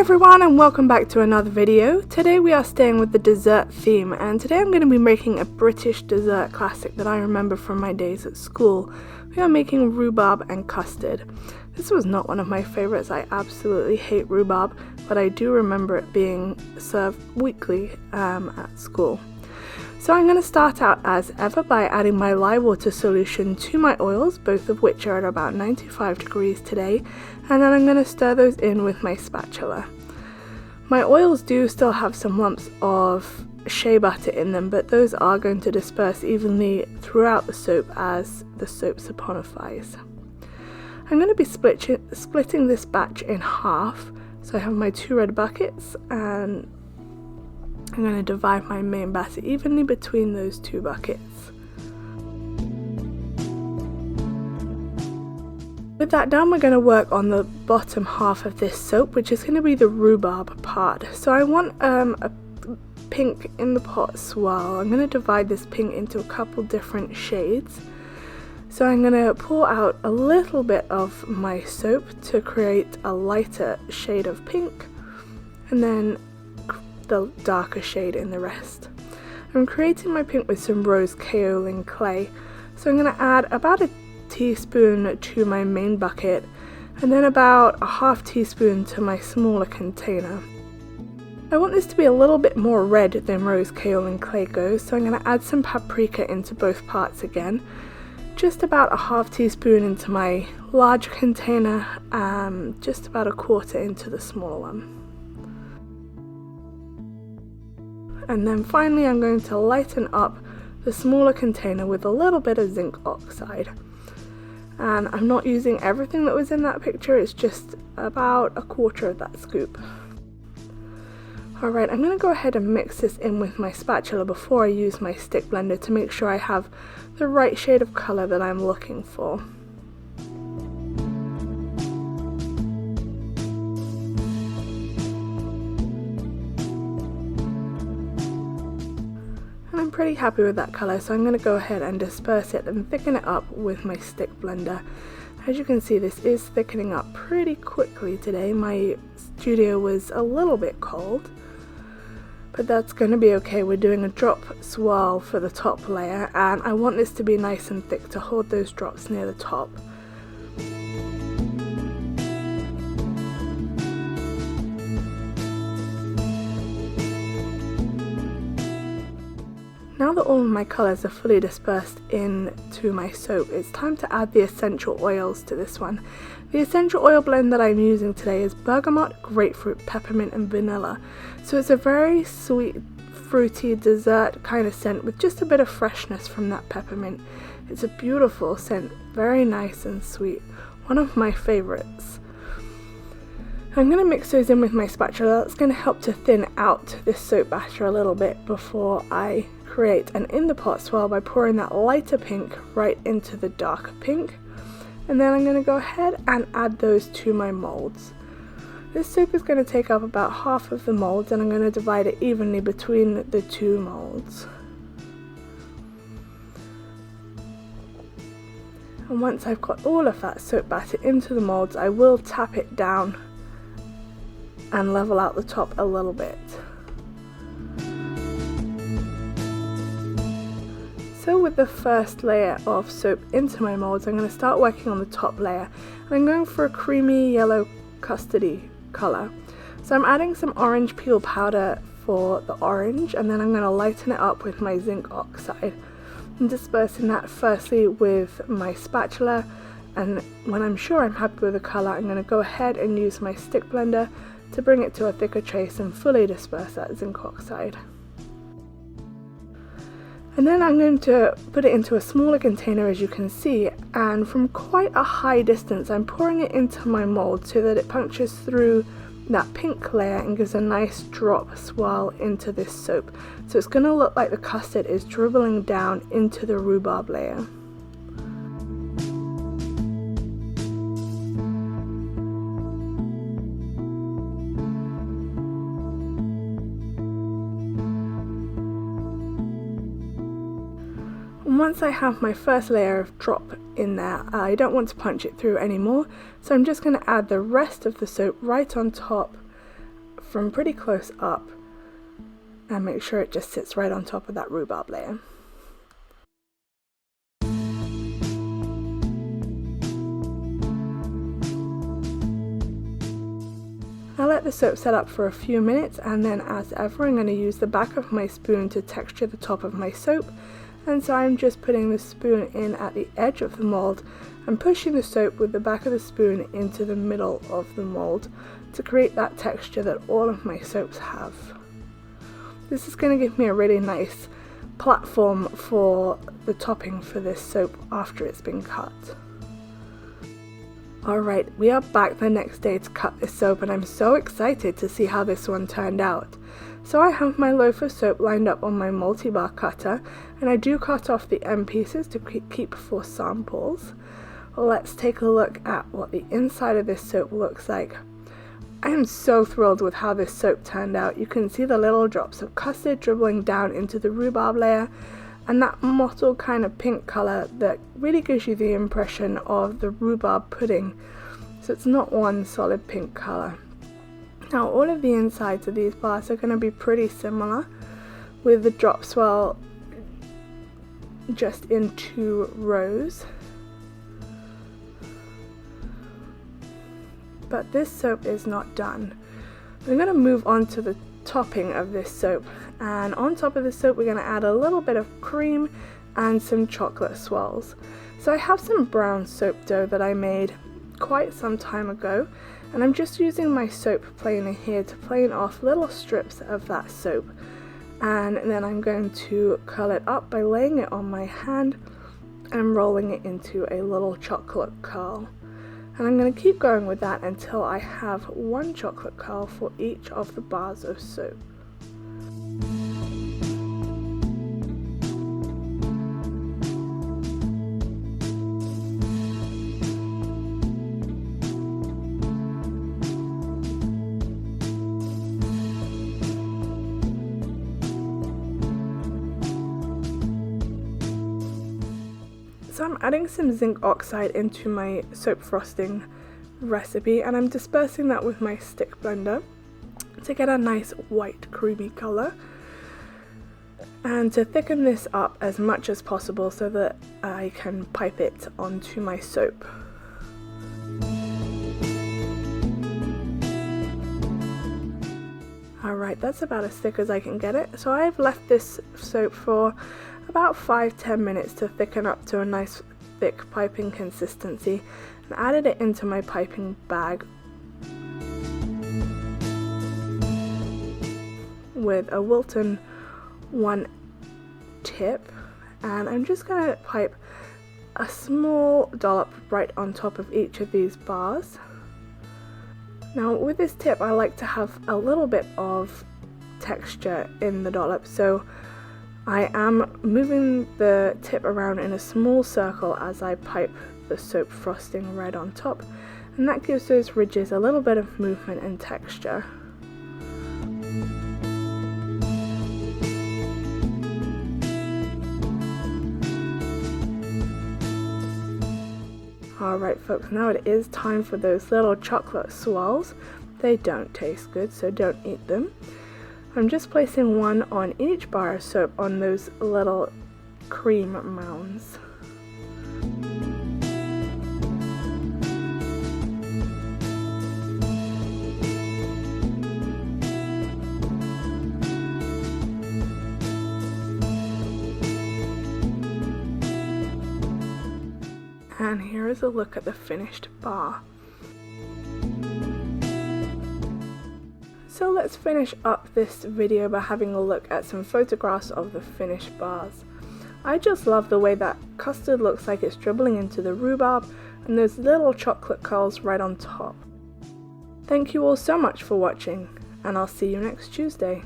everyone, and welcome back to another video. Today we are staying with the dessert theme, and today I'm going to be making a British dessert classic that I remember from my days at school. We are making rhubarb and custard. This was not one of my favorites. I absolutely hate rhubarb, but I do remember it being served weekly at school. So I'm going to start out as ever by adding my lye water solution to my oils, both of which are at about 95 degrees today, and then I'm going to stir those in with my spatula. My oils do still have some lumps of shea butter in them, but those are going to disperse evenly throughout the soap as the soap saponifies. I'm going to be splitting this batch in half, so I have my 2 red buckets, and I'm going to divide my main batter evenly between those 2 buckets. With that done, we're going to work on the bottom half of this soap, which is going to be the rhubarb part. So I want a pink in the pot swirl. I'm going to divide this pink into a couple different shades. So I'm going to pour out a little bit of my soap to create a lighter shade of pink, and then the darker shade in the rest. I'm creating my pink with some rose kaolin clay, so I'm going to add about a teaspoon to my main bucket and then about a half teaspoon to my smaller container. I want this to be a little bit more red than rose kaolin clay goes, so I'm going to add some paprika into both parts again, just about a half teaspoon into my large container, just about a quarter into the smaller one. And then finally I'm going to lighten up the smaller container with a little bit of zinc oxide. And I'm not using everything that was in that picture, it's just about a quarter of that scoop. Alright, I'm going to go ahead and mix this in with my spatula before I use my stick blender to make sure I have the right shade of colour that I'm looking for. Pretty happy with that colour, so I'm going to go ahead and disperse it and thicken it up with my stick blender. As you can see, this is thickening up pretty quickly today. My studio was a little bit cold, but that's going to be okay. We're doing a drop swirl for the top layer, and I want this to be nice and thick to hold those drops near the top. Now that all of my colours are fully dispersed into my soap, it's time to add the essential oils to this one. The essential oil blend that I'm using today is bergamot, grapefruit, peppermint and vanilla. So it's a very sweet, fruity dessert kind of scent with just a bit of freshness from that peppermint. It's a beautiful scent, very nice and sweet, one of my favourites. I'm going to mix those in with my spatula. That's going to help to thin out this soap batter a little bit before I create an in the pot swirl by pouring that lighter pink right into the darker pink. And then I'm going to go ahead and add those to my molds. This soap is going to take up about half of the molds, and I'm going to divide it evenly between the 2 molds. And once I've got all of that soap batter into the molds, I will tap it down and level out the top a little bit. So with the first layer of soap into my molds, I'm going to start working on the top layer, and I'm going for a creamy yellow custardy colour. So I'm adding some orange peel powder for the orange, and then I'm going to lighten it up with my zinc oxide. I'm dispersing that firstly with my spatula, and when I'm sure I'm happy with the colour, I'm going to go ahead and use my stick blender to bring it to a thicker trace and fully disperse that zinc oxide. And then I'm going to put it into a smaller container, as you can see, and from quite a high distance I'm pouring it into my mold so that it punctures through that pink layer and gives a nice drop swirl into this soap. So it's going to look like the custard is dribbling down into the rhubarb layer. And once I have my first layer of drop in there, I don't want to punch it through anymore, so I'm just going to add the rest of the soap right on top from pretty close up and make sure it just sits right on top of that rhubarb layer. I let the soap set up for a few minutes, and then as ever I'm going to use the back of my spoon to texture the top of my soap, and so I'm just putting the spoon in at the edge of the mold and pushing the soap with the back of the spoon into the middle of the mold to create that texture that all of my soaps have. This is going to give me a really nice platform for the topping for this soap after it's been cut. Alright, we are back the next day to cut this soap, and I'm so excited to see how this one turned out. So I have my loaf of soap lined up on my multi-bar cutter, and I do cut off the end pieces to keep for samples. Let's take a look at what the inside of this soap looks like. I am so thrilled with how this soap turned out. You can see the little drops of custard dribbling down into the rhubarb layer, and that mottled kind of pink colour that really gives you the impression of the rhubarb pudding. So it's not one solid pink colour. Now all of the insides of these bars are going to be pretty similar, with the drop swirl just in 2 rows. But this soap is not done. I'm going to move on to the topping of this soap, and on top of the soap we're going to add a little bit of cream and some chocolate swirls. So I have some brown soap dough that I made quite some time ago, and I'm just using my soap planer here to plane off little strips of that soap, and then I'm going to curl it up by laying it on my hand and rolling it into a little chocolate curl. And I'm going to keep going with that until I have 1 chocolate curl for each of the bars of soap. So I'm adding some zinc oxide into my soap frosting recipe, and I'm dispersing that with my stick blender to get a nice white creamy colour, and to thicken this up as much as possible so that I can pipe it onto my soap. Alright, that's about as thick as I can get it. So I've left this soap for about 5-10 minutes to thicken up to a nice thick piping consistency, and added it into my piping bag with a Wilton 1 tip, and I'm just going to pipe a small dollop right on top of each of these bars. Now with this tip I like to have a little bit of texture in the dollop, so I am moving the tip around in a small circle as I pipe the soap frosting right on top, and that gives those ridges a little bit of movement and texture. Alright folks, now it is time for those little chocolate swirls. They don't taste good, so don't eat them. I'm just placing 1 on each bar of soap on those little cream mounds. And here is a look at the finished bar. So let's finish up this video by having a look at some photographs of the finished bars. I just love the way that custard looks like it's dribbling into the rhubarb, and those little chocolate curls right on top. Thank you all so much for watching, and I'll see you next Tuesday.